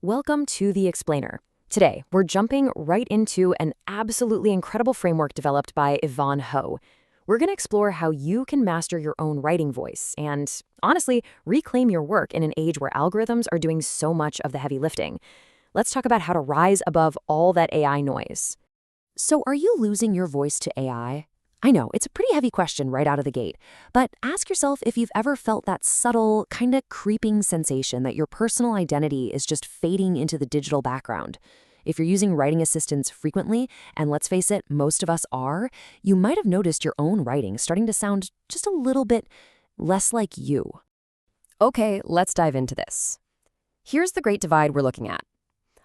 Welcome to The Explainer. Today, we're jumping right into an absolutely incredible framework developed by Yvonne Ho. We're going to explore how you can master your own writing voice and, honestly, reclaim your work in an age where algorithms are doing so much of the heavy lifting. Let's talk about how to rise above all that AI noise. So, are you losing your voice to AI? I know, it's a pretty heavy question right out of the gate, but ask yourself if you've ever felt that subtle, kind of creeping sensation that your personal identity is just fading into the digital background. If you're using writing assistants frequently, and let's face it, most of us are, you might have noticed your own writing starting to sound just a little bit less like you. Okay, let's dive into this. Here's the great divide we're looking at.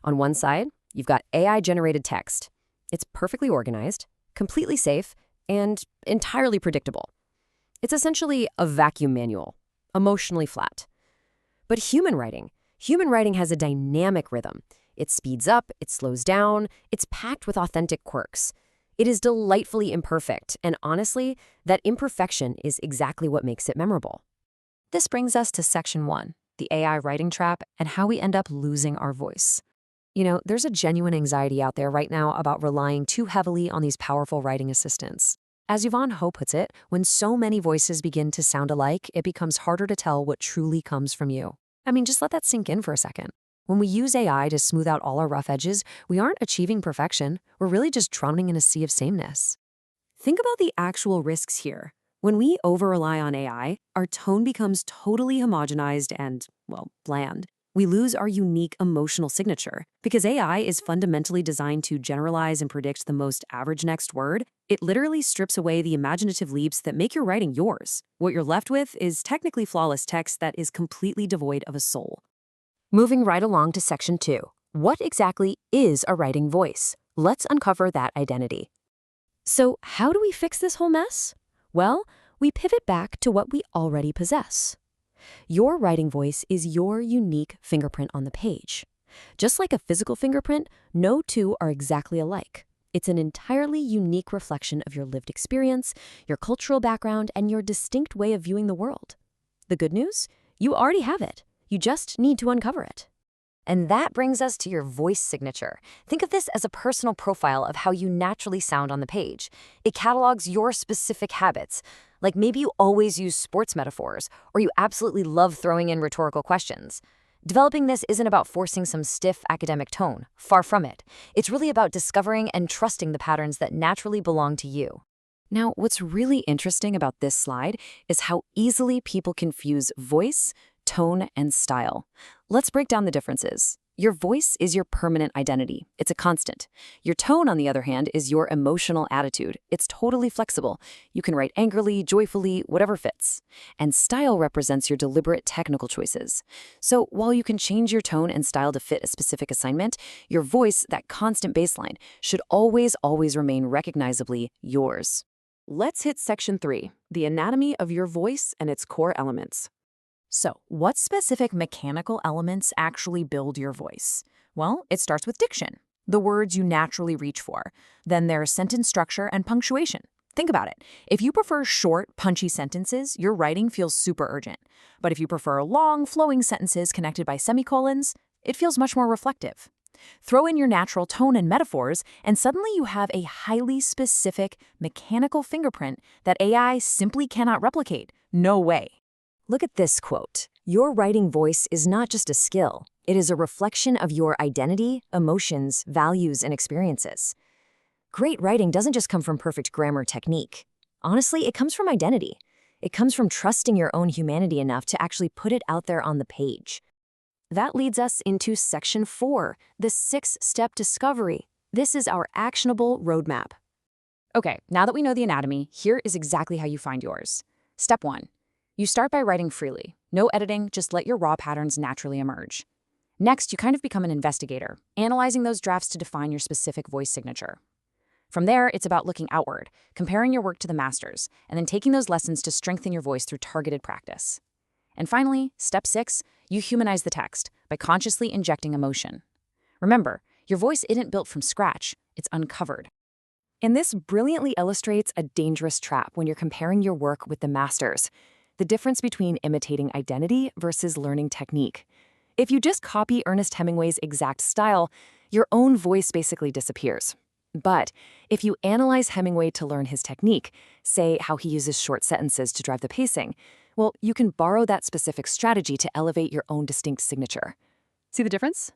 On one side, you've got AI-generated text. It's perfectly organized, completely safe, and entirely predictable. It's essentially a vacuum manual, emotionally flat. But human writing has a dynamic rhythm. It speeds up, it slows down, it's packed with authentic quirks. It is delightfully imperfect, and honestly, that imperfection is exactly what makes it memorable. This brings us to Section 1, the AI writing trap and how we end up losing our voice. You know, there's a genuine anxiety out there right now about relying too heavily on these powerful writing assistants. As Yvonne Ho puts it, when so many voices begin to sound alike, it becomes harder to tell what truly comes from you. I mean, just let that sink in for a second. When we use AI to smooth out all our rough edges, we aren't achieving perfection. We're really just drowning in a sea of sameness. Think about the actual risks here. When we over-rely on AI, our tone becomes totally homogenized and, well, bland. We lose our unique emotional signature. Because AI is fundamentally designed to generalize and predict the most average next word, it literally strips away the imaginative leaps that make your writing yours. What you're left with is technically flawless text that is completely devoid of a soul. Moving right along to Section 2. What exactly is a writing voice? Let's uncover that identity. So, how do we fix this whole mess? Well, we pivot back to what we already possess. Your writing voice is your unique fingerprint on the page. Just like a physical fingerprint, no two are exactly alike. It's an entirely unique reflection of your lived experience, your cultural background, and your distinct way of viewing the world. The good news? You already have it. You just need to uncover it. And that brings us to your voice signature. Think of this as a personal profile of how you naturally sound on the page. It catalogs your specific habits. Like maybe you always use sports metaphors, or you absolutely love throwing in rhetorical questions. Developing this isn't about forcing some stiff academic tone. Far from it. It's really about discovering and trusting the patterns that naturally belong to you. Now, what's really interesting about this slide is how easily people confuse voice, tone, and style. Let's break down the differences. Your voice is your permanent identity. It's a constant. Your tone, on the other hand, is your emotional attitude. It's totally flexible. You can write angrily, joyfully, whatever fits. And style represents your deliberate technical choices. So while you can change your tone and style to fit a specific assignment, your voice, that constant baseline, should always remain recognizably yours. Let's hit Section 3, the anatomy of your voice and its core elements. So, what specific mechanical elements actually build your voice? Well, it starts with diction, the words you naturally reach for. Then there's sentence structure and punctuation. Think about it. If you prefer short, punchy sentences, your writing feels super urgent. But if you prefer long, flowing sentences connected by semicolons, it feels much more reflective. Throw in your natural tone and metaphors, and suddenly you have a highly specific, mechanical fingerprint that AI simply cannot replicate. No way. Look at this quote. Your writing voice is not just a skill. It is a reflection of your identity, emotions, values, and experiences. Great writing doesn't just come from perfect grammar technique. Honestly, it comes from identity. It comes from trusting your own humanity enough to actually put it out there on the page. That leads us into Section 4, the 6-step discovery. This is our actionable roadmap. Okay, now that we know the anatomy, here is exactly how you find yours. Step 1. You start by writing freely. No editing, just let your raw patterns naturally emerge. Next, you kind of become an investigator, analyzing those drafts to define your specific voice signature. From there, it's about looking outward, comparing your work to the masters, and then taking those lessons to strengthen your voice through targeted practice. And finally, Step 6, you humanize the text by consciously injecting emotion. Remember, your voice isn't built from scratch, it's uncovered. And this brilliantly illustrates a dangerous trap when you're comparing your work with the masters. The difference between imitating identity versus learning technique. If you just copy Ernest Hemingway's exact style, your own voice basically disappears. But if you analyze Hemingway to learn his technique, say how he uses short sentences to drive the pacing, well, you can borrow that specific strategy to elevate your own distinct signature. See the difference?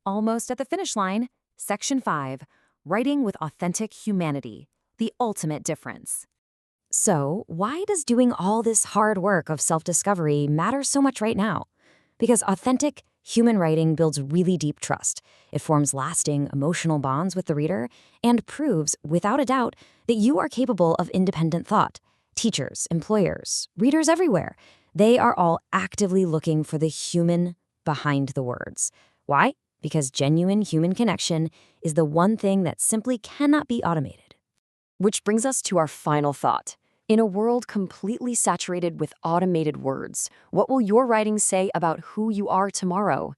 Almost at the finish line. Section 5, Writing with Authentic Humanity, the ultimate difference. So, why does doing all this hard work of self-discovery matter so much right now? Because authentic, human writing builds really deep trust. It forms lasting emotional bonds with the reader and proves, without a doubt, that you are capable of independent thought. Teachers, employers, readers everywhere, they are all actively looking for the human behind the words. Why? Because genuine human connection is the one thing that simply cannot be automated. Which brings us to our final thought. In a world completely saturated with automated words, what will your writing say about who you are tomorrow?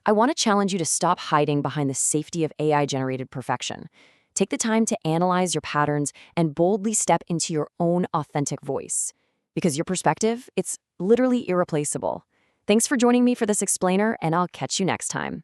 I want to challenge you to stop hiding behind the safety of AI-generated perfection. Take the time to analyze your patterns and boldly step into your own authentic voice. Because your perspective, it's literally irreplaceable. Thanks for joining me for this explainer, and I'll catch you next time.